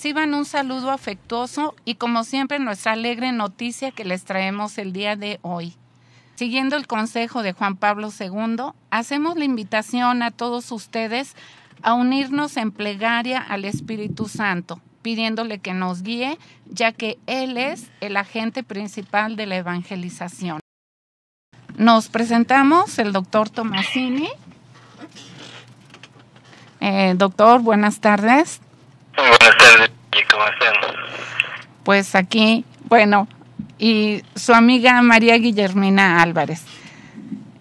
Reciban un saludo afectuoso y como siempre nuestra alegre noticia que les traemos el día de hoy. Siguiendo el consejo de Juan Pablo II, hacemos la invitación a todos ustedes a unirnos en plegaria al Espíritu Santo, pidiéndole que nos guíe, ya que Él es el agente principal de la evangelización. Nos presentamos, el doctor Tomasini. Doctor, buenas tardes. Muy buenas tardes, ¿cómo están? Pues aquí, bueno, y su amiga María Guillermina Álvarez.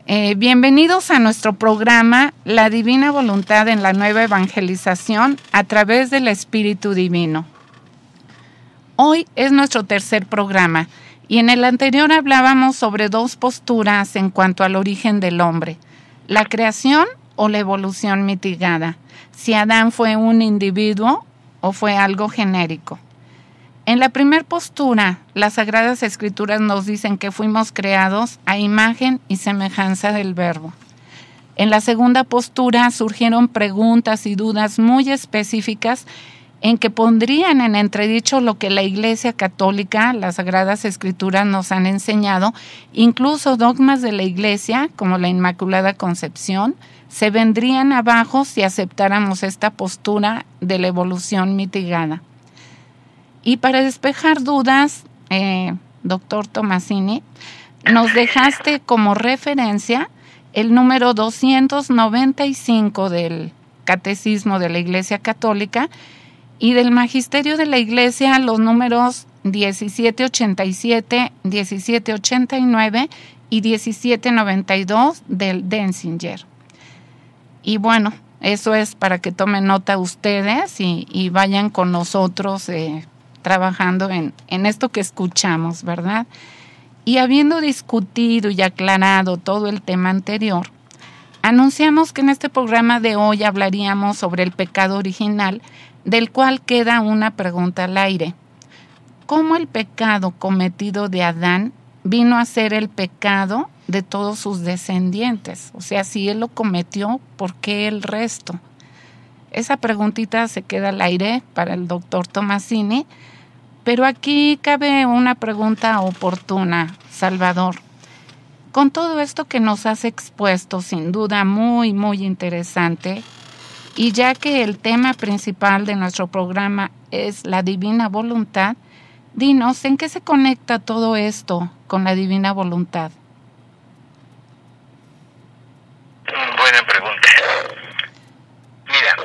Bienvenidos a nuestro programa La Divina Voluntad en la Nueva Evangelización a través del Espíritu Divino. Hoy es nuestro tercer programa y en el anterior hablábamos sobre dos posturas en cuanto al origen del hombre, la creación o la evolución mitigada, si Adán fue un individuo o fue algo genérico. En la primera postura, las Sagradas Escrituras nos dicen que fuimos creados a imagen y semejanza del Verbo. En la segunda postura surgieron preguntas y dudas muy específicas en que pondrían en entredicho lo que la Iglesia Católica, las Sagradas Escrituras nos han enseñado, incluso dogmas de la Iglesia, como la Inmaculada Concepción, se vendrían abajo si aceptáramos esta postura de la evolución mitigada. Y para despejar dudas, doctor Tomasini, nos dejaste como referencia el número 295 del Catecismo de la Iglesia Católica y del Magisterio de la Iglesia los números 1787, 1789 y 1792 del Denzinger. Y bueno, eso es para que tomen nota ustedes y vayan con nosotros trabajando en esto que escuchamos, ¿verdad? Y habiendo discutido y aclarado todo el tema anterior, anunciamos que en este programa de hoy hablaríamos sobre el pecado original, del cual queda una pregunta al aire. ¿Cómo el pecado cometido de Adán vino a ser el pecado de todos sus descendientes? O sea, si él lo cometió, ¿por qué el resto? Esa preguntita se queda al aire para el doctor Tomasini, pero aquí cabe una pregunta oportuna, Salvador. Con todo esto que nos has expuesto, sin duda muy, muy interesante, y ya que el tema principal de nuestro programa es la divina voluntad, dinos, ¿en qué se conecta todo esto con la divina voluntad? Buena pregunta. Mira,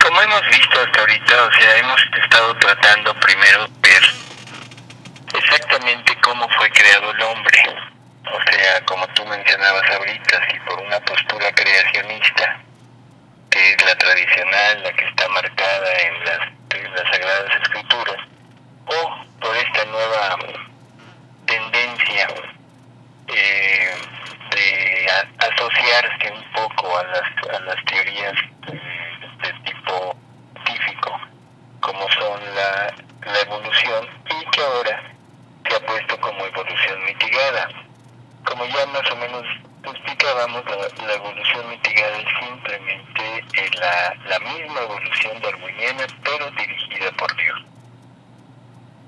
como hemos visto hasta ahorita, o sea, hemos estado tratando primero de ver exactamente cómo fue creado el hombre. O sea, como tú mencionabas ahorita, si por una postura creacionista, que es la tradicional, la que está marcada en las Sagradas Escrituras, o por esta nueva tendencia de asociarse un poco a las teorías de tipo científico, como son la evolución, y que ahora se ha puesto como evolución mitigada. Como ya más o menos explicábamos, la evolución mitigada es simplemente la misma evolución darwiniana, pero dirigida por Dios.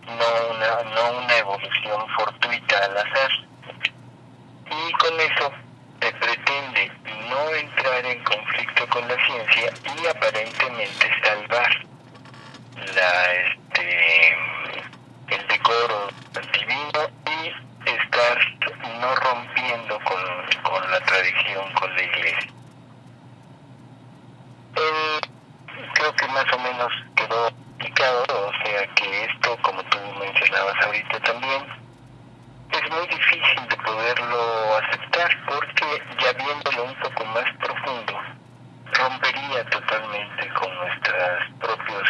No una evolución fortuita al azar. Y con eso se pretende no entrar en conflicto con la ciencia y aparentemente salvar el decoro divino y estar no rompiendo con la tradición, con la Iglesia. Creo que más o menos quedó explicado, o sea que esto, como tú mencionabas ahorita también, es muy difícil de poderlo aceptar porque ya viéndolo un poco más profundo, rompería totalmente con nuestras propias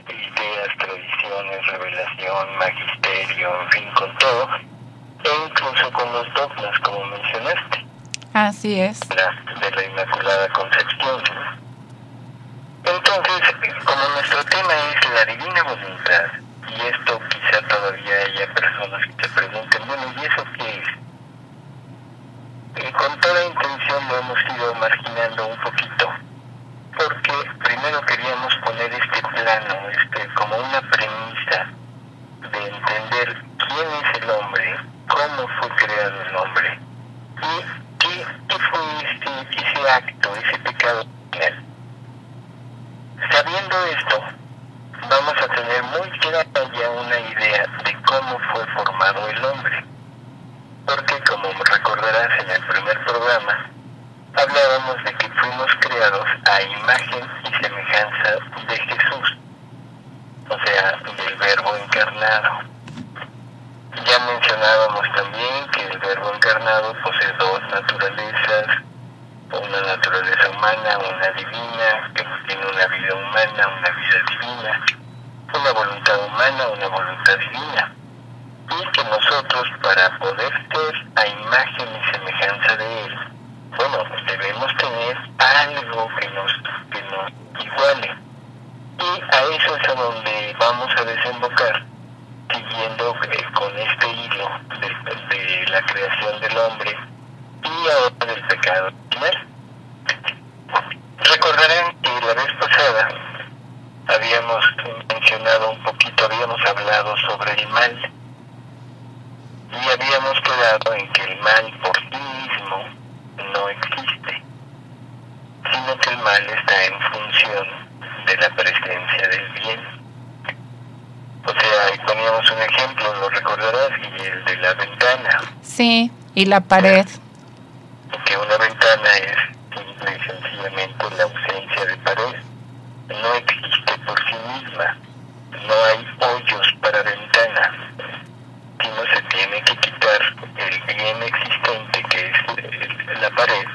ideas, tradiciones, revelación, magisterio, en fin, con todo, e incluso con los dogmas, como mencionaste. Así es. De la Inmaculada Concepción, ¿no? Entonces, como nuestro tema es la divina voluntad, y esto quizá todavía haya personas que se pregunten, bueno, ¿y eso qué es? Con toda intención lo hemos ido marginando un poquito, porque plano, como una premisa de entender quién es el hombre, cómo fue creado el hombre y qué fue ese acto, ese pecado original. Sabiendo esto, vamos a tener muy clara ya una idea de cómo fue formado el hombre. Porque, como recordarás en el primer programa, hablábamos de que fuimos creados a imagen y semejanza de Jesús, o sea, del Verbo encarnado. Ya mencionábamos también que el Verbo encarnado posee dos naturalezas, una naturaleza humana, una divina, que tiene una vida humana, una vida divina, una voluntad humana, una voluntad divina, y que nosotros, para poder ser a imagen y semejanza de Él, bueno, debemos tener algo que nos iguale. Y a eso es a donde vamos a desembocar, siguiendo con este hilo de la creación del hombre y ahora del pecado original. Recordarán que la vez pasada habíamos mencionado un poquito, habíamos hablado sobre el mal y habíamos quedado en que el mal por sí mismo no existe, sino que el mal está en función de la presencia del bien. O sea, ahí poníamos un ejemplo, lo recordarás, y el de la ventana. Sí, y la pared. Que una ventana es simple y sencillamente la ausencia de pared. No existe por sí misma. No hay hoyos para ventana, sino se tiene que quitar el bien existente, que es la pared,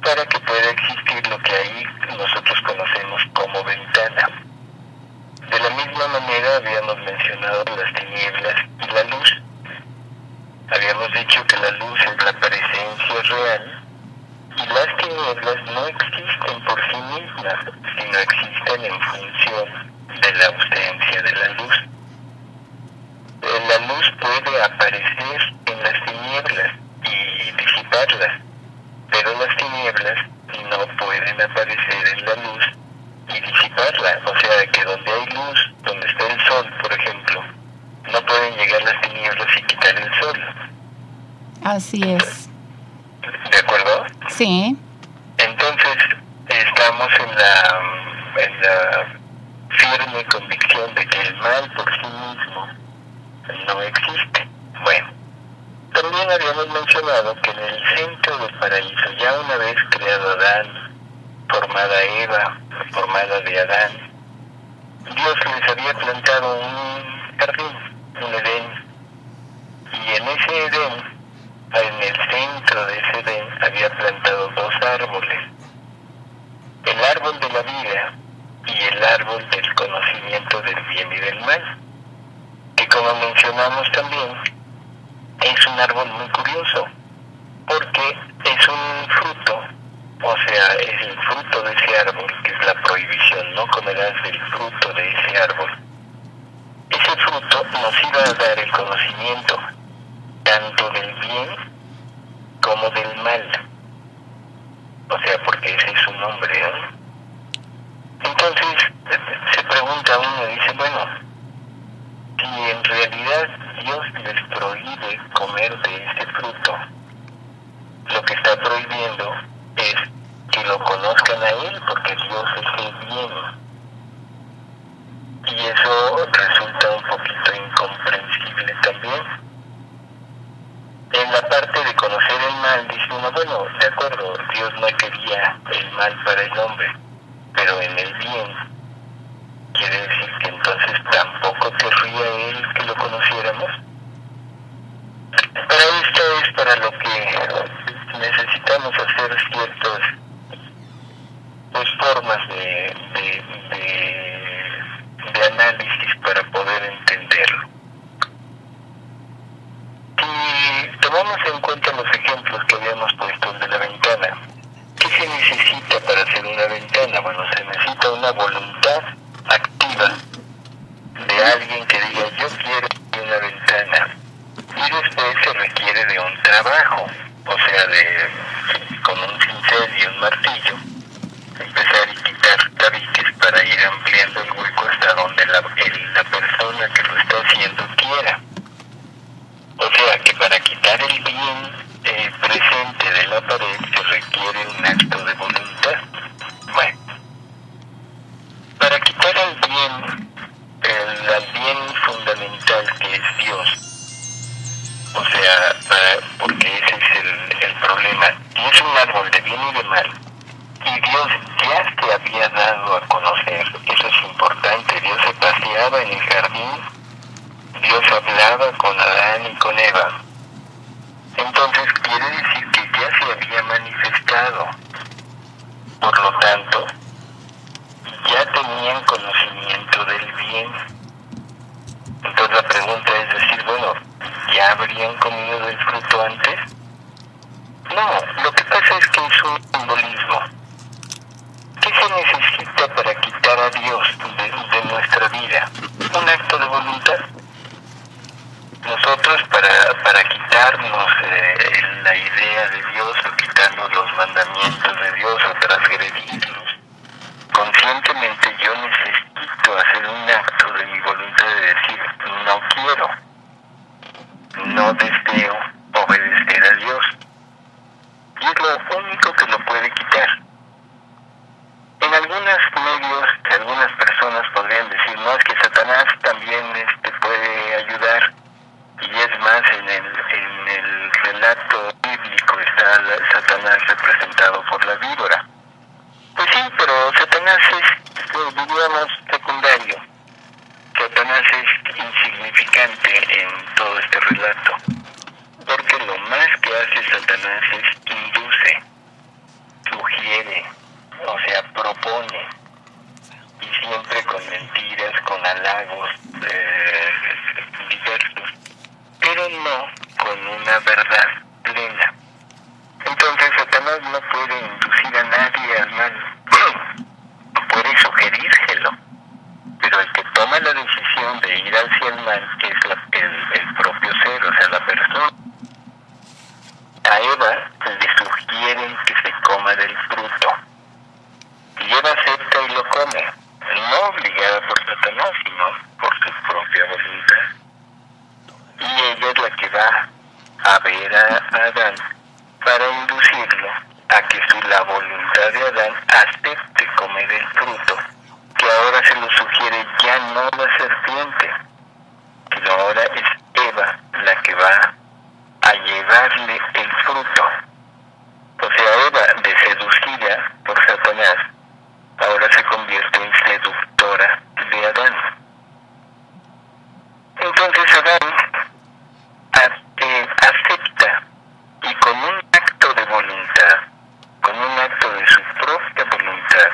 para que pueda existir lo que ahí nosotros conocemos como ventana. De la misma manera habíamos mencionado las tinieblas y la luz. Habíamos dicho que la luz es la presencia real y las tinieblas no existen por sí mismas, sino existen en función de la ausencia de la luz. La luz puede aparecer en las tinieblas y disiparlas, pero las tinieblas no pueden aparecer en la luz y disiparla. O sea que donde hay luz, donde está el sol, por ejemplo, no pueden llegar las tinieblas y quitar el sol. Así es. ¿De acuerdo? Sí. Entonces estamos en la firme convicción de que el mal por sí mismo no existe. Bueno, también habíamos mencionado que en el centro del paraíso, ya una vez creado Adán, formada Eva, formada de Adán, Dios les había plantado un jardín, un Edén, y en ese Edén, en el centro de ese Edén, había plantado dos árboles: el árbol de la vida y el árbol del conocimiento del bien y del mal, que, como mencionamos también, es un árbol muy curioso, porque es un fruto, o sea, es el fruto de ese árbol, que es la prohibición: no comerás del fruto de ese árbol. Ese fruto nos iba a dar el conocimiento tanto del bien como del mal, o sea, porque ese es su nombre, ¿no? Entonces se pregunta uno, dice, bueno, si en realidad Dios les prohíbe comer de ese fruto, lo que está prohibiendo es que lo conozcan a Él, porque Dios es el bien. Y eso resulta un poquito incomprensible también. En la parte de conocer el mal, dice uno, bueno, de acuerdo, Dios no quería el mal para el hombre, pero en el bien, quiere decir que entonces tampoco querría Él que lo conociéramos. Para esto es para lo que necesitamos hacer ciertas formas de análisis para poder entenderlo. Si tomamos en cuenta los ejemplos que habíamos puesto de la ventana, ¿qué se necesita para hacer una ventana? Bueno, se necesita una voluntad activa de alguien que diga, yo quiero una ventana, y después se requiere de un trabajo, o sea, con un cincel y un martillo, empezar a quitar tabiques para ir ampliando el hueco hasta donde la persona que lo está haciendo quiera. O sea que para quitar el bien presente de la pared se requiere un acto de voluntad. Bueno, para quitar el bien fundamental que es Dios, o sea, porque ese es el problema, y es un árbol de bien y de mal, y Dios ya se había dado a conocer, eso es importante. Dios se paseaba en el jardín, Dios hablaba con Adán y con Eva, entonces quiere decir que ya se había manifestado, por lo tanto, ya tenían conocimiento del bien. Entonces la pregunta es decir, bueno, ¿ya habrían comido del fruto antes? No, lo que pasa es que es un simbolismo. ¿Qué se necesita para quitar a Dios de nuestra vida? Un acto de voluntad. Nosotros para quitarnos la idea de Dios o quitarnos los mandamientos de Dios o transgredirlos, conscientemente yo necesito hacer un acto de mi voluntad de decir, no quiero, no deseo obedecer a Dios. Y es lo único que lo puede quitar. En algunos medios, algunas personas podrían decir, no, es que Satanás también puede ayudar. Y es más, en el relato bíblico está Satanás representado por la víbora. Pues sí, pero Satanás es, diríamos, secundario. Satanás es insignificante en todo este relato. Porque lo más que hace Satanás es induce, sugiere, o sea, propone. Y siempre con mentiras, con halagos diversos. Pero no con una verdad plena. Entonces Satanás no puede inducir a nadie al mal, puede sugerírselo, pero el que toma la decisión de ir hacia el mal es el propio ser, o sea, la persona. A Eva le sugieren que se coma del fruto, y Eva acepta y lo come, no obligada por Satanás, sino por su propia voluntad. Y ella es la que va a ver a Adán para inducirlo a que la voluntad de Adán acepte comer el fruto, que ahora se lo sugiere ya no la serpiente, sino ahora es Eva la que va a llevarle el fruto. O sea, Eva, de seducida por Satanás, ahora se convierte en seductora de Adán. Entonces Adán acepta, y con un acto de voluntad, con un acto de su propia voluntad,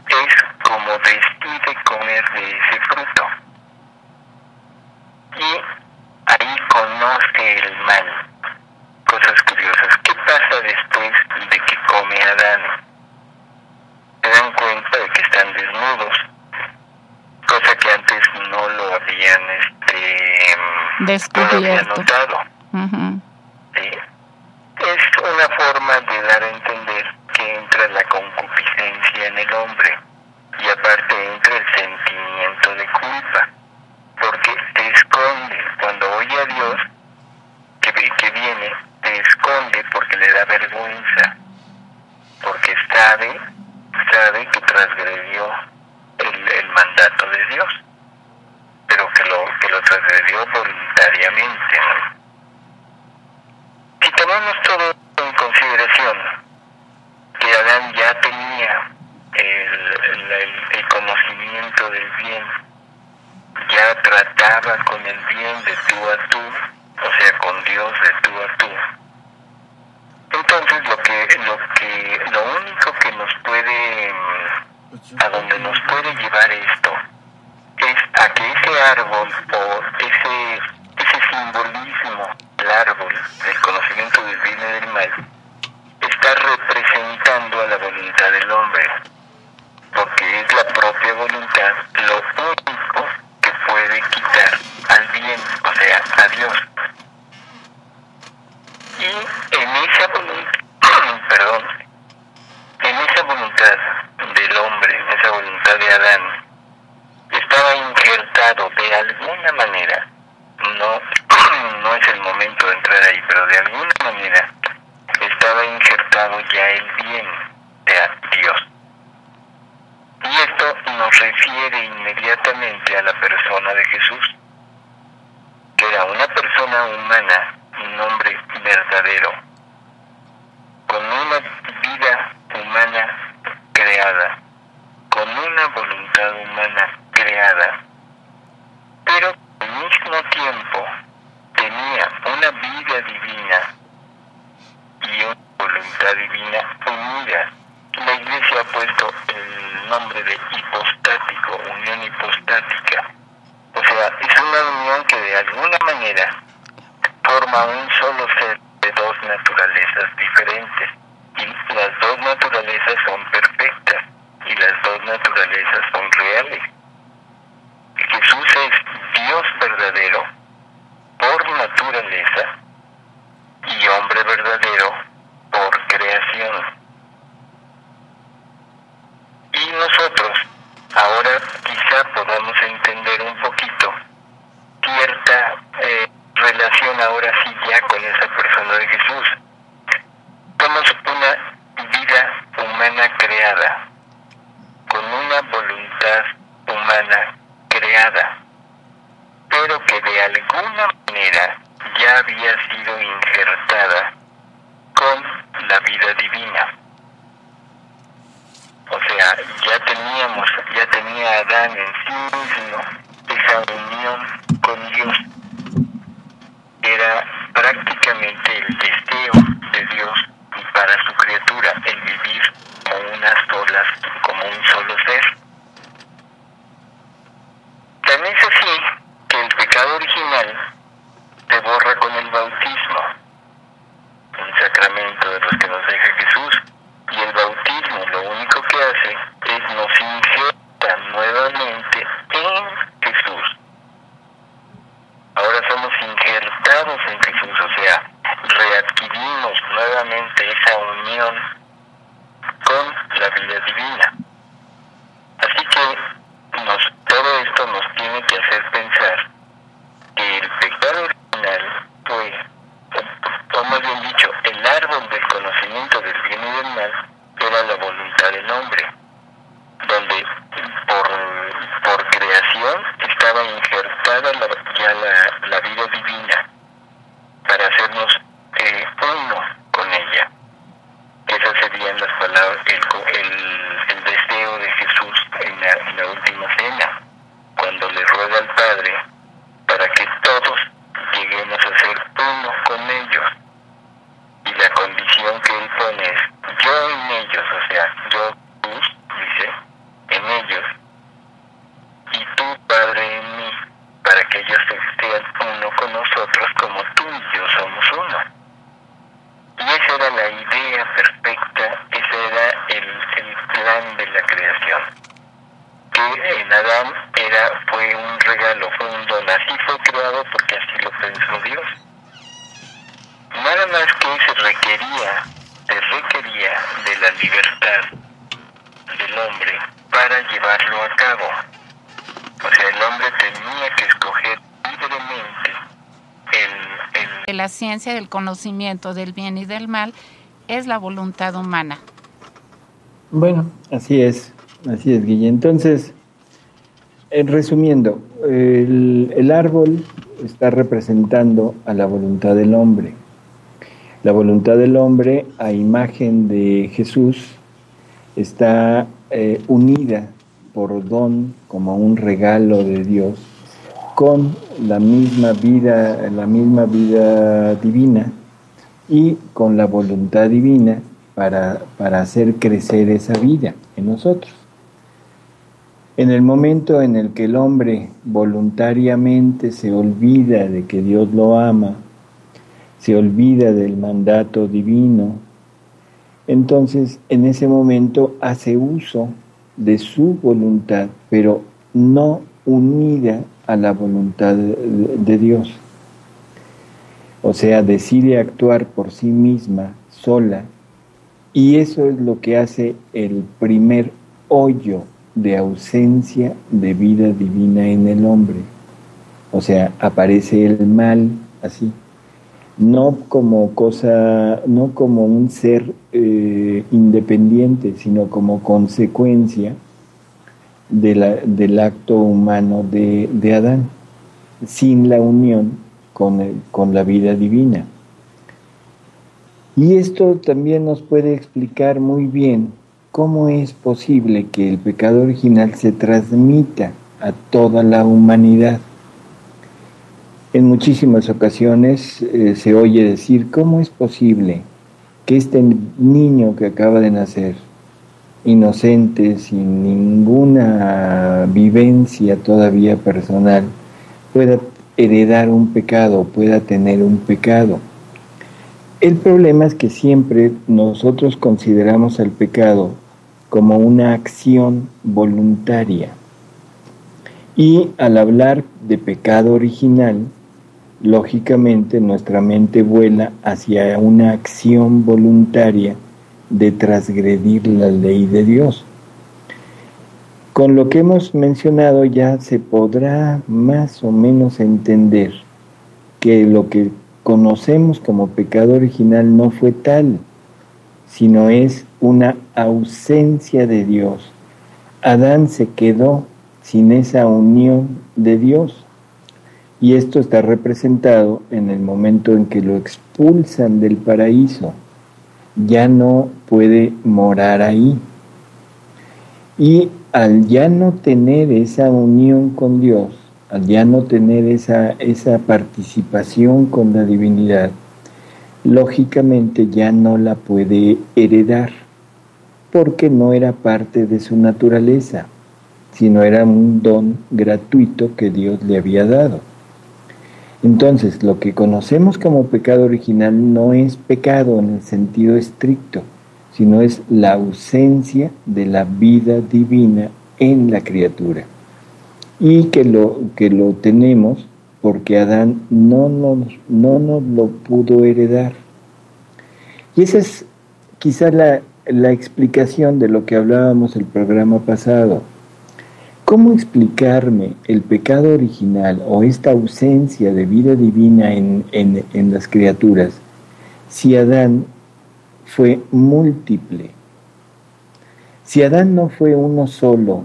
es como decide comer de ese fruto. Y ahí conoce el mal. Cosas curiosas. ¿Qué pasa después de que come Adán? Se dan cuenta de que están desnudos, cosa que antes no lo habían notado. Uh-huh. ¿Sí? Es una forma de dar a entender que entra la concupiscencia en el hombre, y aparte entra el sentimiento de culpa, porque te esconde. Cuando oye a Dios que viene, te esconde porque le da vergüenza, porque sabe que transgredió el mandato de Dios, pero que lo transgredió voluntariamente, ¿no? Si tomamos todo en consideración, que Adán ya tenía el conocimiento del bien, ya trataba con el bien de tú a tú, o sea, con Dios de tú a tú. Entonces lo único que nos puede, a donde nos puede llevar esto, es a que ese árbol o ese simbolismo del árbol, del conocimiento del bien y del mal, está representando a la voluntad del hombre, porque es la propia voluntad lo único que puede quitar al bien, o sea, a Dios. Y en esa voluntad del hombre, en esa voluntad de Adán, momento de entrar ahí, pero de alguna manera estaba injertado ya el bien de Dios. Y esto nos refiere inmediatamente a la persona de Jesús, que era una persona humana, un hombre verdadero, con una vida humana creada, con una voluntad humana creada, pero al mismo tiempo tenía una vida divina y una voluntad divina unida. La Iglesia ha puesto el nombre de hipostático, unión hipostática. O sea, es una unión que de alguna manera forma un solo ser de dos naturalezas diferentes. Y las dos naturalezas son perfectas y las dos naturalezas son reales. Jesús es Dios verdadero por naturaleza y hombre verdadero por creación. Y nosotros ahora quizá podamos entender un poquito cierta relación ahora sí ya con esa persona de Jesús. Somos una vida humana creada, con una voluntad humana creada, pero que de alguna manera ya había sido injertada con la vida divina. O sea, ya tenía Adán en sí mismo esa unión con Dios. Era prácticamente el deseo de Dios para su criatura, el vivir como un solo ser. Tan es así que el pecado original se borra con el bautismo, un sacramento de los que nos deja Jesús. Y el bautismo lo único que hace es nos injerta nuevamente en Jesús. Ahora somos injertados en Jesús, o sea, readquirimos nuevamente esa unión con la vida divina. Así que todo esto nos tiene que hacer pensar que el pecado original fue, o más bien dicho, el árbol del conocimiento del bien y del mal era la voluntad del hombre, donde por creación estaba injertada la vida divina para hacernos uno con ella. Esas serían las palabras, el deseo de Jesús en la última cena, cuando le ruega al Padre para que todos lleguemos a ser uno con ellos. Y la condición que él pone es yo en ellos, o sea, yo, Jesús, dice, en ellos, y tú, Padre, en mí, para que ellos estén uno con nosotros como tú y yo somos uno. Y esa era la idea perfecta, ese era el plan de la creación. Que en Adán fue un regalo, fue un don, así fue creado porque así lo pensó Dios. Nada más que se requería de la libertad del hombre para llevarlo a cabo. O sea, el hombre tenía que escoger libremente La ciencia del conocimiento del bien y del mal es la voluntad humana. Bueno, así es, Guille. Entonces, resumiendo, el árbol está representando a la voluntad del hombre. La voluntad del hombre, a imagen de Jesús, está unida por don, como un regalo de Dios, con la misma vida divina y con la voluntad divina para hacer crecer esa vida en nosotros. En el momento en el que el hombre voluntariamente se olvida de que Dios lo ama, se olvida del mandato divino, entonces en ese momento hace uso de su voluntad, pero no unida a la voluntad de Dios. O sea, decide actuar por sí misma, sola, y eso es lo que hace el primer hoyo de ausencia de vida divina en el hombre. O sea, aparece el mal así. no como cosa, no como un ser independiente, sino como consecuencia del acto humano de Adán, sin la unión con la vida divina. Y esto también nos puede explicar muy bien cómo es posible que el pecado original se transmita a toda la humanidad. En muchísimas ocasiones se oye decir, ¿cómo es posible que este niño que acaba de nacer, inocente, sin ninguna vivencia todavía personal, pueda heredar un pecado, pueda tener un pecado? El problema es que siempre nosotros consideramos el pecado como una acción voluntaria. Y al hablar de pecado original, lógicamente nuestra mente vuela hacia una acción voluntaria de transgredir la ley de Dios. Con lo que hemos mencionado ya se podrá más o menos entender que lo que conocemos como pecado original no fue tal, sino es una ausencia de Dios. Adán se quedó sin esa unión de Dios. Y esto está representado en el momento en que lo expulsan del paraíso. Ya no puede morar ahí. Y al ya no tener esa unión con Dios, al ya no tener esa participación con la divinidad, lógicamente ya no la puede heredar, porque no era parte de su naturaleza, sino era un don gratuito que Dios le había dado. Entonces, lo que conocemos como pecado original no es pecado en el sentido estricto, sino es la ausencia de la vida divina en la criatura. Y que lo tenemos porque Adán no nos lo pudo heredar. Y esa es quizás la explicación de lo que hablábamos el programa pasado. ¿Cómo explicarme el pecado original o esta ausencia de vida divina en las criaturas si Adán fue múltiple? Si Adán no fue uno solo,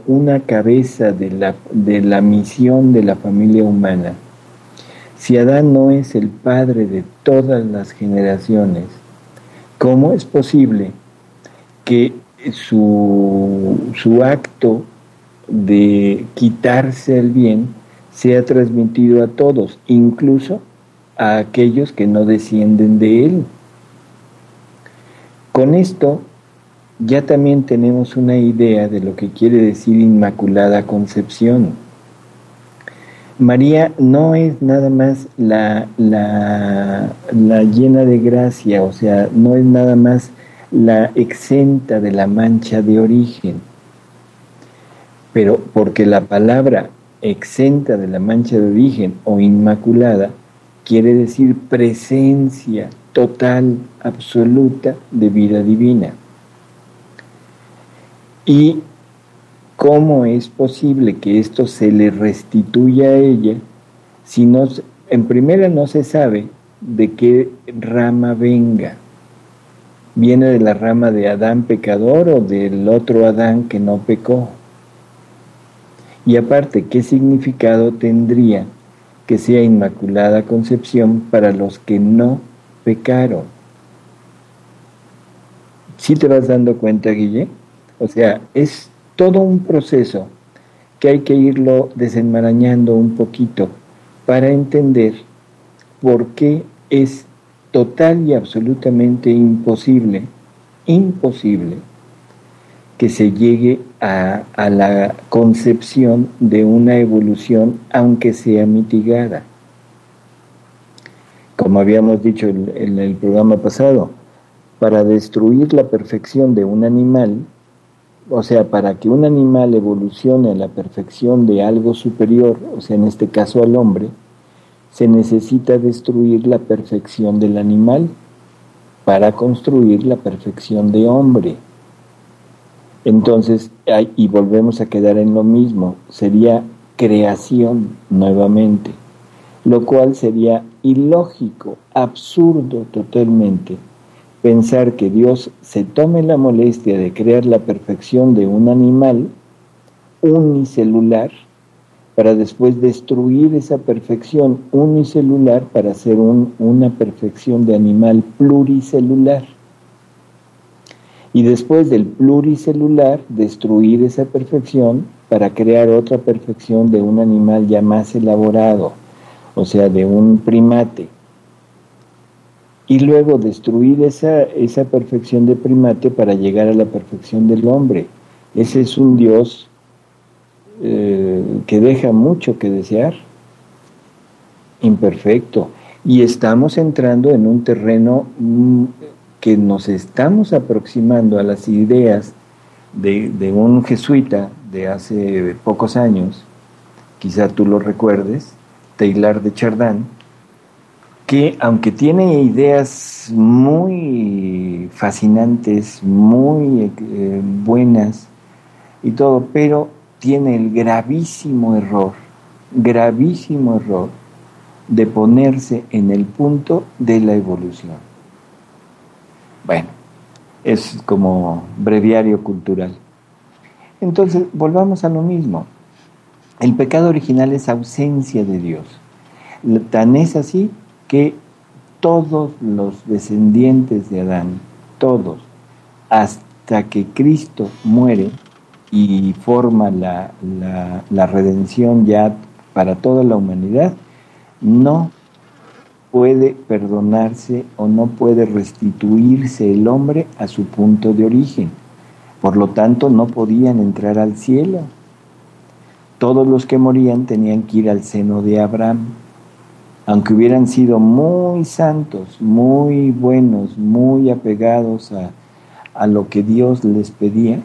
una cabeza de la misión de la familia humana, si Adán no es el padre de todas las generaciones, ¿cómo es posible que su acto de quitarse el bien sea transmitido a todos, incluso a aquellos que no descienden de él? Con esto ya también tenemos una idea de lo que quiere decir Inmaculada Concepción. María no es nada más la llena de gracia, o sea, no es nada más la exenta de la mancha de origen, pero porque la palabra exenta de la mancha de origen o inmaculada quiere decir presencia total, absoluta de vida divina. ¿Y cómo es posible que esto se le restituya a ella si no, en primera no se sabe de qué rama venga? ¿Viene de la rama de Adán pecador o del otro Adán que no pecó? Y aparte, ¿qué significado tendría que sea Inmaculada Concepción para los que no pecaron? ¿Sí te vas dando cuenta, Guille? O sea, es todo un proceso que hay que irlo desenmarañando un poquito para entender por qué es total y absolutamente imposible que se llegue a la concepción de una evolución, aunque sea mitigada. Como habíamos dicho en el programa pasado, para destruir la perfección de un animal, o sea, para que un animal evolucione a la perfección de algo superior, o sea, en este caso al hombre, se necesita destruir la perfección del animal para construir la perfección de hombre. Entonces, y volvemos a quedar en lo mismo, sería creación nuevamente, lo cual sería ilógico, absurdo totalmente, pensar que Dios se tome la molestia de crear la perfección de un animal unicelular para después destruir esa perfección unicelular para hacer una perfección de animal pluricelular. Y después del pluricelular, destruir esa perfección para crear otra perfección de un animal ya más elaborado, o sea, de un primate. Y luego destruir esa perfección de primate para llegar a la perfección del hombre. Ese es un Dios que deja mucho que desear, imperfecto. Y estamos entrando en un terreno que nos estamos aproximando a las ideas de un jesuita de hace pocos años, quizá tú lo recuerdes, Teilhard de Chardin, que aunque tiene ideas muy fascinantes, muy buenas y todo, pero tiene el gravísimo error de ponerse en el punto de la evolución. Bueno, es como breviario cultural. Entonces, volvamos a lo mismo. El pecado original es ausencia de Dios. Tan es así que todos los descendientes de Adán, todos, hasta que Cristo muere y forma la redención ya para toda la humanidad, no puede perdonarse o no puede restituirse el hombre a su punto de origen. Por lo tanto, no podían entrar al cielo. Todos los que morían tenían que ir al seno de Abraham. Aunque hubieran sido muy santos, muy buenos, muy apegados a lo que Dios les pedía,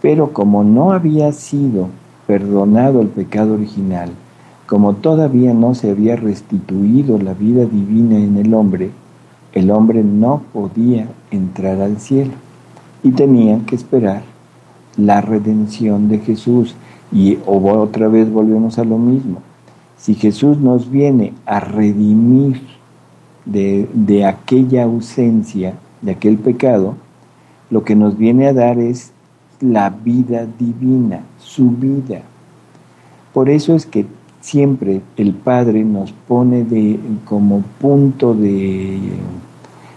pero como no había sido perdonado el pecado original, como todavía no se había restituido la vida divina en el hombre no podía entrar al cielo y tenían que esperar la redención de Jesús. Y otra vez volvemos a lo mismo. Si Jesús nos viene a redimir de aquella ausencia, de aquel pecado, lo que nos viene a dar es la vida divina, su vida. Por eso es que siempre el Padre nos pone como punto de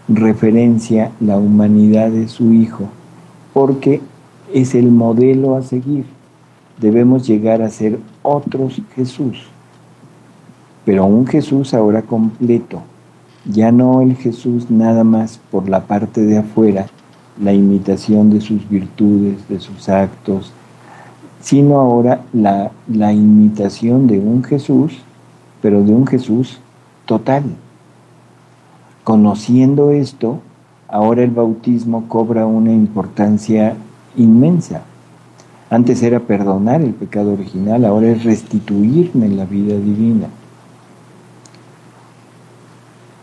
referencia la humanidad de su Hijo, porque es el modelo a seguir. Debemos llegar a ser otros Jesús, pero un Jesús ahora completo, ya no el Jesús nada más por la parte de afuera, la imitación de sus virtudes, de sus actos, sino ahora la imitación de un Jesús, pero de un Jesús total. Conociendo esto, ahora el bautismo cobra una importancia inmensa. Antes era perdonar el pecado original, ahora es restituirme la vida divina.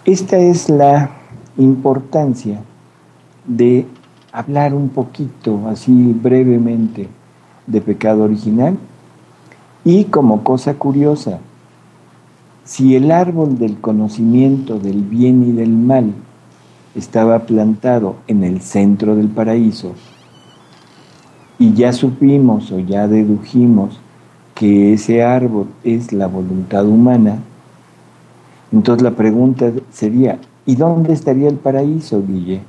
Esta es la importancia de hablar un poquito, así brevemente, de pecado original. Y como cosa curiosa, si el árbol del conocimiento del bien y del mal estaba plantado en el centro del paraíso, y ya supimos o ya dedujimos que ese árbol es la voluntad humana, entonces la pregunta sería, ¿y dónde estaría el paraíso, Guille?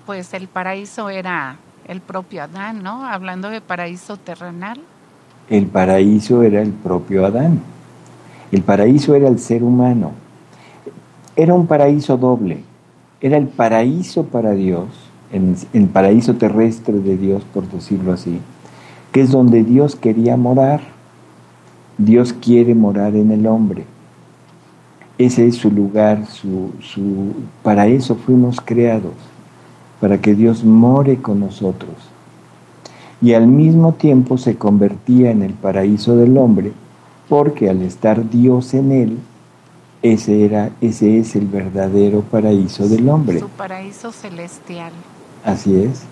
Pues el paraíso era el propio Adán, ¿no? Hablando de paraíso terrenal. El paraíso era el propio Adán. El paraíso era el ser humano. Era un paraíso doble. Era el paraíso para Dios, el paraíso terrestre de Dios, por decirlo así, que es donde Dios quería morar. Dios quiere morar en el hombre. Ese es su lugar, para eso fuimos creados, para que Dios more con nosotros. Y al mismo tiempo se convertía en el paraíso del hombre, porque al estar Dios en él, ese es el verdadero paraíso del hombre. Su paraíso celestial. Así es.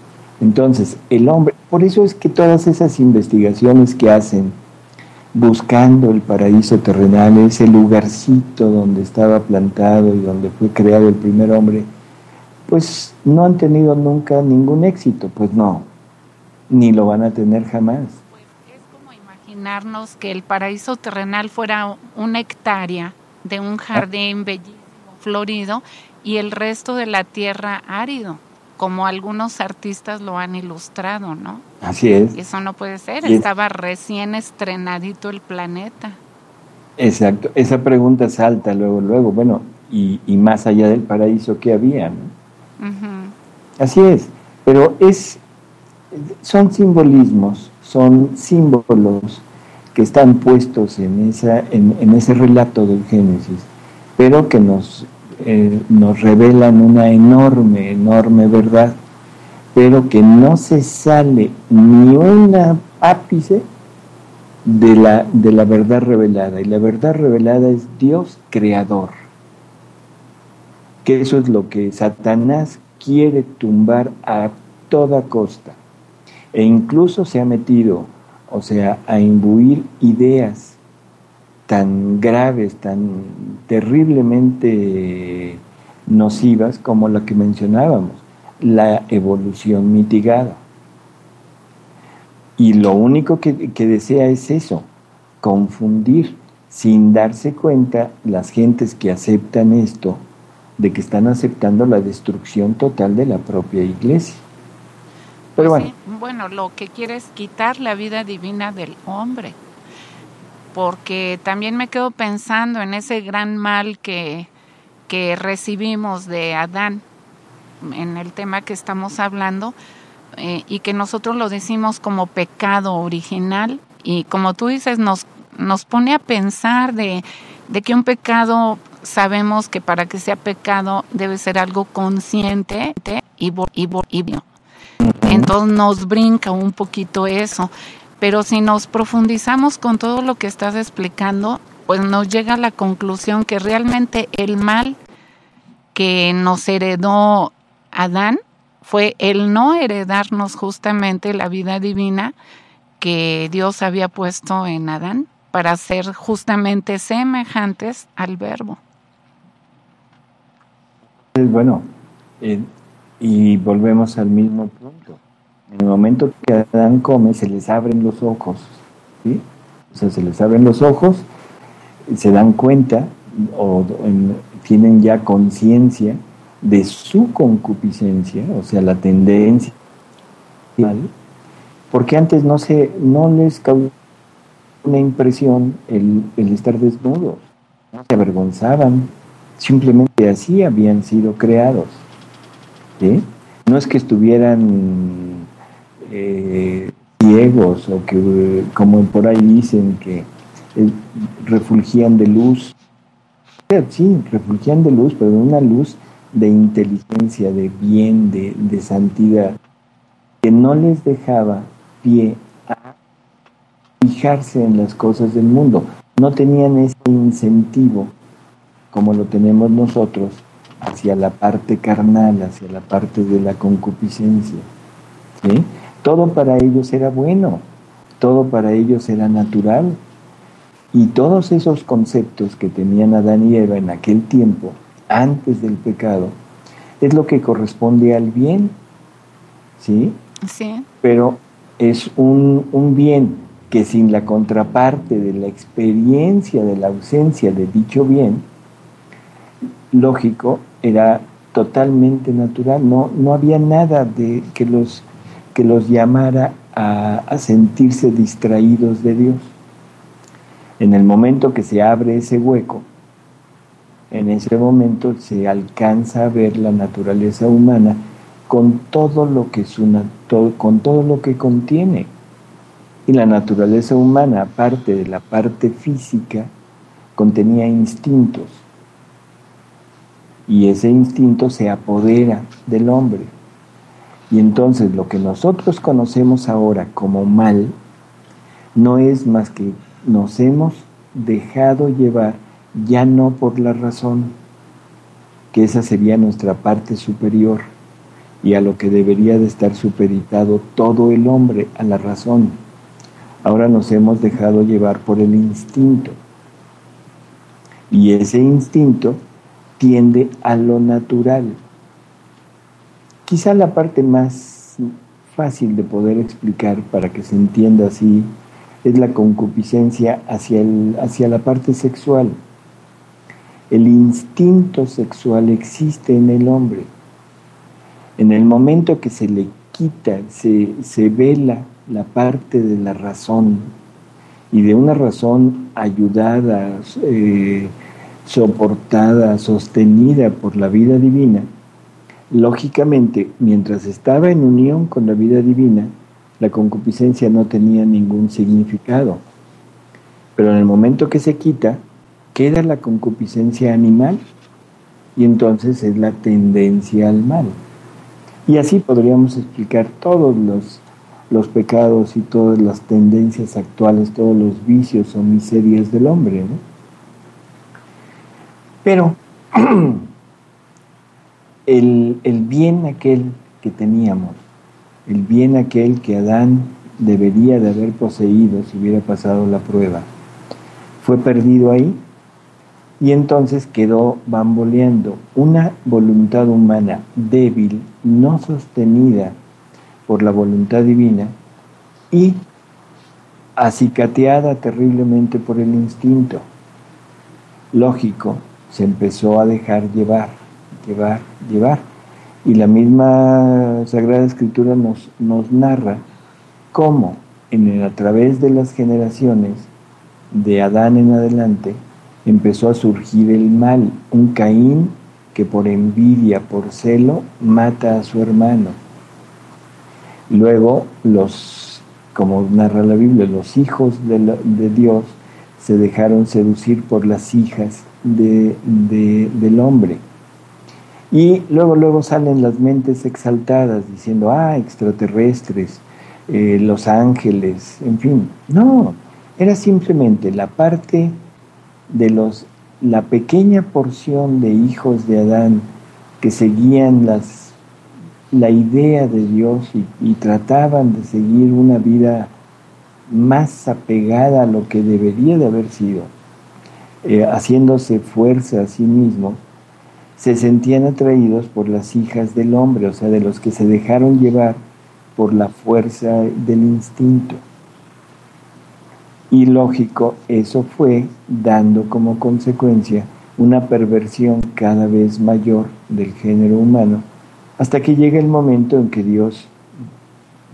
Entonces, el hombre, por eso es que todas esas investigaciones que hacen buscando el paraíso terrenal, ese lugarcito donde estaba plantado y donde fue creado el primer hombre, pues no han tenido nunca ningún éxito, pues no, ni lo van a tener jamás. Pues es como imaginarnos que el paraíso terrenal fuera una hectárea de un jardín bellísimo, florido, y el resto de la tierra árido, como algunos artistas lo han ilustrado, ¿no? Así es. Eso no puede ser, estaba recién estrenadito el planeta. Exacto, esa pregunta salta luego, bueno, y más allá del paraíso que había, ¿no? Así es, pero son simbolismos, son símbolos que están puestos en ese relato del Génesis, pero que nos revelan una enorme verdad, pero que no se sale ni un ápice de la verdad revelada, y la verdad revelada es Dios creador, que eso es lo que Satanás quiere tumbar a toda costa, e incluso se ha metido, o sea, a imbuir ideas tan graves, tan terriblemente nocivas como la que mencionábamos, la evolución mitigada. Y lo único que desea es eso, confundir, sin darse cuenta las gentes que aceptan esto, de que están aceptando la destrucción total de la propia iglesia. Pero pues bueno. Sí, bueno, lo que quiere es quitar la vida divina del hombre, porque también me quedo pensando en ese gran mal que recibimos de Adán, en el tema que estamos hablando, y que nosotros lo decimos como pecado original, y como tú dices, nos pone a pensar de que un pecado, sabemos que para que sea pecado debe ser algo consciente y entonces nos brinca un poquito eso, pero si nos profundizamos con todo lo que estás explicando, pues nos llega a la conclusión que realmente el mal que nos heredó Adán fue el no heredarnos justamente la vida divina que Dios había puesto en Adán para ser justamente semejantes al Verbo. Bueno, y volvemos al mismo punto. En el momento que Adán come, se les abren los ojos, ¿sí? O sea, se les abren los ojos, se dan cuenta tienen ya conciencia de su concupiscencia, o sea, la tendencia, ¿vale? Porque antes no les causó una impresión el estar desnudos, no se avergonzaban, simplemente así habían sido creados, ¿sí? No es que estuvieran ciegos o que, como por ahí dicen, que refulgían de luz. Sí, refulgían de luz, pero de una luz de inteligencia, de bien, de santidad, que no les dejaba pie a fijarse en las cosas del mundo. No tenían ese incentivo como lo tenemos nosotros hacia la parte carnal, hacia la parte de la concupiscencia, ¿sí? Todo para ellos era bueno, todo para ellos era natural, y todos esos conceptos que tenían Adán y Eva en aquel tiempo, antes del pecado, es lo que corresponde al bien, ¿sí? Sí. Pero es un bien que sin la contraparte de la experiencia de la ausencia de dicho bien, lógico, era totalmente natural, no había nada de que los llamara a sentirse distraídos de Dios. En el momento que se abre ese hueco, en ese momento se alcanza a ver la naturaleza humana con todo lo que con todo lo que contiene. Y la naturaleza humana, aparte de la parte física, contenía instintos. Y ese instinto se apodera del hombre. Y entonces lo que nosotros conocemos ahora como mal no es más que nos hemos dejado llevar ya no por la razón, que esa sería nuestra parte superior, y a lo que debería de estar supeditado todo el hombre, a la razón. Ahora nos hemos dejado llevar por el instinto. Y ese instinto tiende a lo natural. Quizá la parte más fácil de poder explicar para que se entienda así es la concupiscencia hacia la parte sexual. El instinto sexual existe en el hombre. En el momento que se le quita, se vela la parte de la razón, y de una razón ayudada, soportada, sostenida por la vida divina, lógicamente, mientras estaba en unión con la vida divina, la concupiscencia no tenía ningún significado. Pero en el momento que se quita, queda la concupiscencia animal, y entonces es la tendencia al mal. Y así podríamos explicar todos los pecados y todas las tendencias actuales, todos los vicios o miserias del hombre, ¿no? Pero el bien aquel que teníamos, el bien aquel que Adán debería de haber poseído si hubiera pasado la prueba, fue perdido ahí, y entonces quedó bamboleando una voluntad humana débil, no sostenida por la voluntad divina y acicateada terriblemente por el instinto. Lógico, se empezó a dejar llevar. Y la misma Sagrada Escritura nos narra cómo a través de las generaciones de Adán en adelante empezó a surgir el mal, un Caín que por envidia, por celo, mata a su hermano. Luego, como narra la Biblia, los hijos de Dios se dejaron seducir por las hijas del hombre. Y luego salen las mentes exaltadas diciendo, extraterrestres, los ángeles, en fin. No, era simplemente la parte de la pequeña porción de hijos de Adán que seguían la idea de Dios y trataban de seguir una vida más apegada a lo que debería de haber sido, haciéndose fuerza a sí mismos, se sentían atraídos por las hijas del hombre, o sea, de los que se dejaron llevar por la fuerza del instinto. Y lógico, eso fue dando como consecuencia una perversión cada vez mayor del género humano, hasta que llega el momento en que Dios,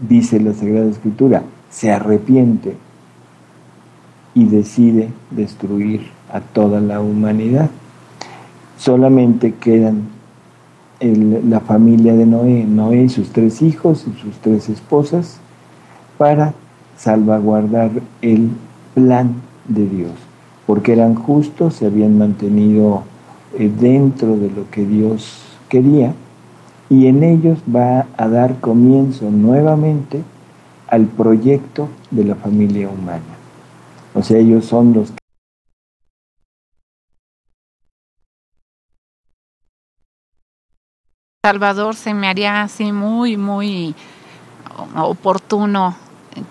dice la Sagrada Escritura, se arrepiente y decide destruir a toda la humanidad. Solamente quedan la familia de Noé y sus 3 hijos y sus 3 esposas, para salvaguardar el plan de Dios, porque eran justos, se habían mantenido dentro de lo que Dios quería, y en ellos va a dar comienzo nuevamente al proyecto de la familia humana. O sea, ellos son los que... Salvador, se me haría así muy, muy oportuno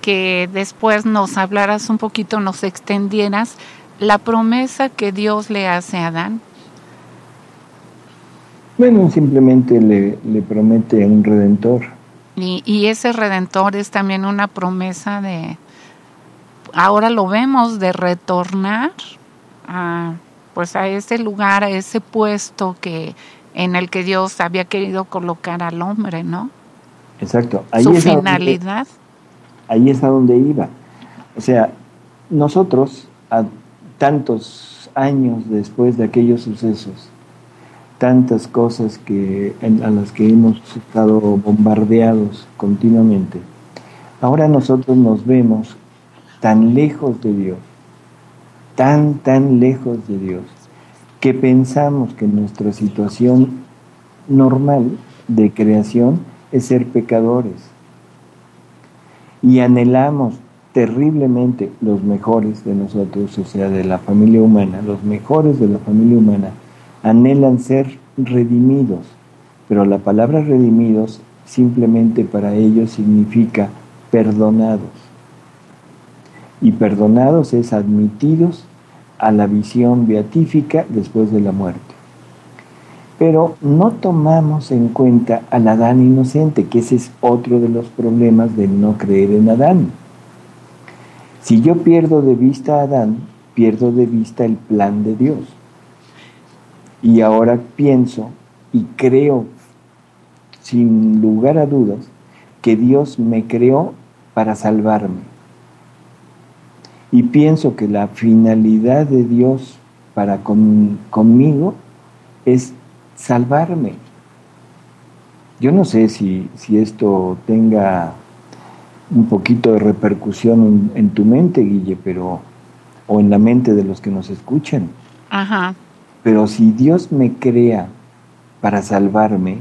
que después nos hablaras un poquito, nos extendieras la promesa que Dios le hace a Adán. Bueno, simplemente le promete un redentor. Y ese redentor es también una promesa ahora lo vemos, de retornar a ese lugar, a ese puesto en el que Dios había querido colocar al hombre, ¿no? Exacto. Su finalidad. Ahí es a donde iba. O sea, nosotros, a tantos años después de aquellos sucesos, tantas cosas a las que hemos estado bombardeados continuamente, ahora nosotros nos vemos tan lejos de Dios, tan lejos de Dios, que pensamos que nuestra situación normal de creación es ser pecadores. Y anhelamos terriblemente los mejores de nosotros, o sea, de la familia humana, los mejores de la familia humana, anhelan ser redimidos, pero la palabra redimidos simplemente para ellos significa perdonados. y perdonados es admitidos a la visión beatífica después de la muerte. Pero no tomamos en cuenta al Adán inocente, que ese es otro de los problemas de no creer en Adán. Si yo pierdo de vista a Adán, pierdo de vista el plan de Dios. Y ahora pienso y creo, sin lugar a dudas, que Dios me creó para salvarme. Y pienso que la finalidad de Dios para conmigo es salvarme. Yo no sé si esto tenga un poquito de repercusión en tu mente, Guille, o en la mente de los que nos escuchan. Ajá. Pero si Dios me crea para salvarme,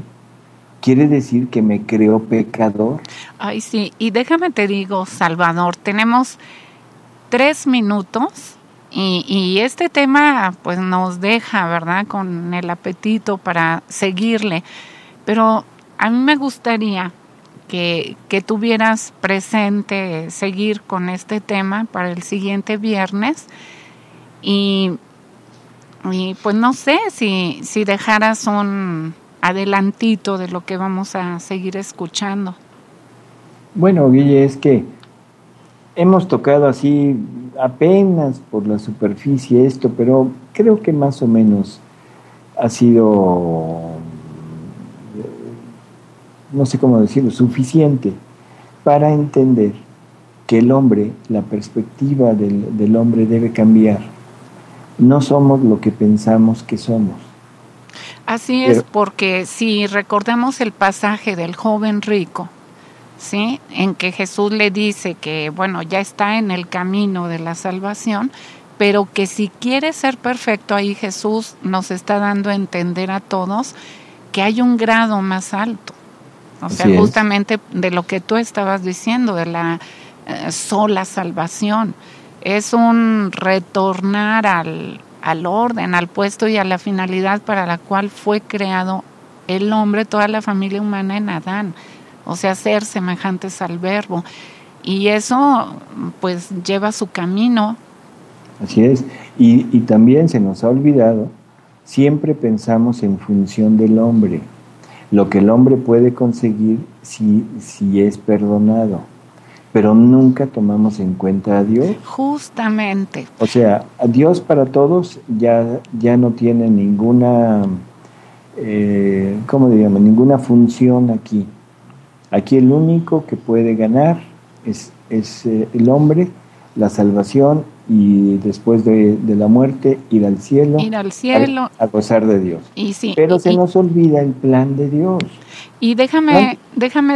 quiere decir que me creó pecador. Ay, sí. Y déjame te digo, Salvador, tenemos 3 minutos y este tema pues nos deja, ¿verdad?, con el apetito para seguirle. Pero a mí me gustaría que tuvieras presente seguir con este tema para el siguiente viernes y pues no sé si dejaras un adelantito de lo que vamos a seguir escuchando. Bueno, Guille, es que hemos tocado así apenas por la superficie esto, pero creo que más o menos ha sido, no sé cómo decirlo, suficiente para entender que el hombre, la perspectiva del hombre debe cambiar. No somos lo que pensamos que somos. Así es, porque si recordamos el pasaje del joven rico, ¿sí?, en que Jesús le dice que, bueno, ya está en el camino de la salvación, pero que si quiere ser perfecto, ahí Jesús nos está dando a entender a todos que hay un grado más alto. O sea, justamente de lo que tú estabas diciendo, de la sola salvación. Es un retornar al orden, al puesto y a la finalidad para la cual fue creado el hombre, toda la familia humana en Adán. O sea, ser semejantes al Verbo. Y eso, pues, lleva su camino. Así es. Y también se nos ha olvidado, siempre pensamos en función del hombre, lo que el hombre puede conseguir si es perdonado, pero nunca tomamos en cuenta a Dios. Justamente. O sea, a Dios para todos ya no tiene ninguna, ¿cómo diríamos?, ninguna función aquí. Aquí el único que puede ganar es el hombre, la salvación, y después de la muerte ir al cielo, a gozar de Dios. Y sí, pero se nos olvida el plan de Dios. Y déjame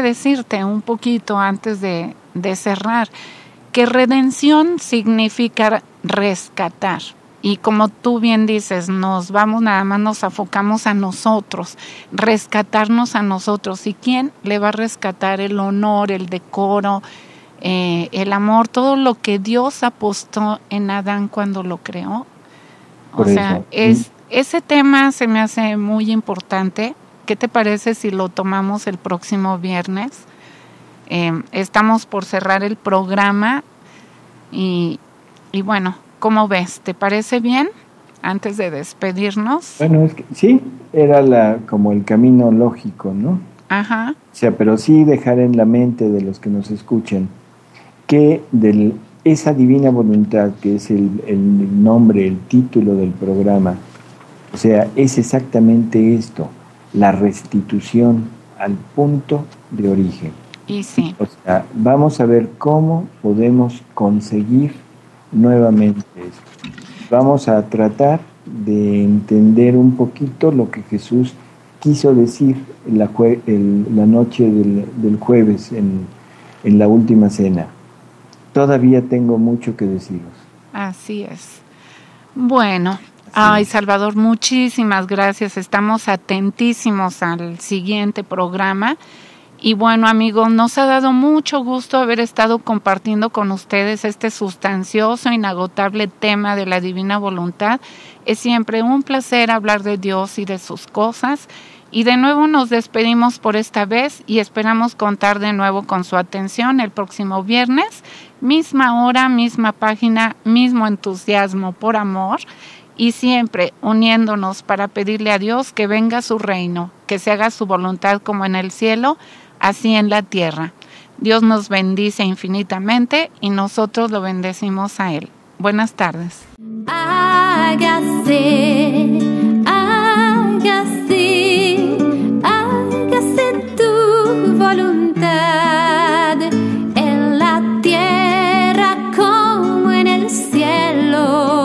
decirte un poquito antes de cerrar, que redención significa rescatar. Y como tú bien dices, nos afocamos a nosotros, rescatarnos a nosotros. ¿Y quién le va a rescatar? El honor, el decoro, el amor, todo lo que Dios apostó en Adán cuando lo creó. O sea, ese tema se me hace muy importante. ¿Qué te parece si lo tomamos el próximo viernes? Estamos por cerrar el programa y bueno, ¿cómo ves? ¿Te parece bien? Antes de despedirnos. Bueno, es que sí, era como el camino lógico, ¿no? Ajá. O sea, pero sí dejar en la mente de los que nos escuchan que esa divina voluntad, que es el nombre, el título del programa, o sea, es exactamente esto, la restitución al punto de origen. Y sí. O sea, vamos a ver cómo podemos conseguir nuevamente esto. Vamos a tratar de entender un poquito lo que Jesús quiso decir la noche del jueves en la última cena. Todavía tengo mucho que deciros. Así es. Bueno, ay, Salvador, muchísimas gracias. Estamos atentísimos al siguiente programa Y bueno, amigos, nos ha dado mucho gusto haber estado compartiendo con ustedes este sustancioso, inagotable tema de la divina voluntad. Es siempre un placer hablar de Dios y de sus cosas. Y de nuevo nos despedimos por esta vez y esperamos contar de nuevo con su atención el próximo viernes. Misma hora, misma página, mismo entusiasmo por amor. Y siempre uniéndonos para pedirle a Dios que venga su reino, que se haga su voluntad como en el cielo, así en la tierra. Dios nos bendice infinitamente y nosotros lo bendecimos a Él. Buenas tardes. Hágase, hágase, hágase tu voluntad en la tierra como en el cielo.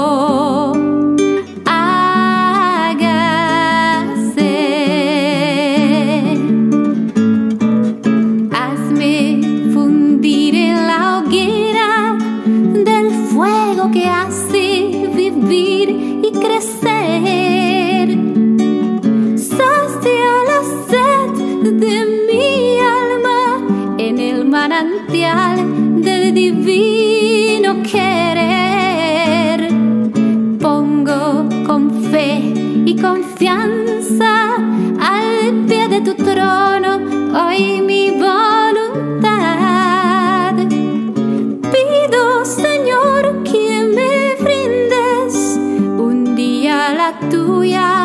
Que hace vivir y crecer, sacia la sed de mi alma en el manantial del divino querer. Pongo con fe y confianza al pie de tu trono hoy mi voluntad. Pido, Señor, que me brindes un día la tuya.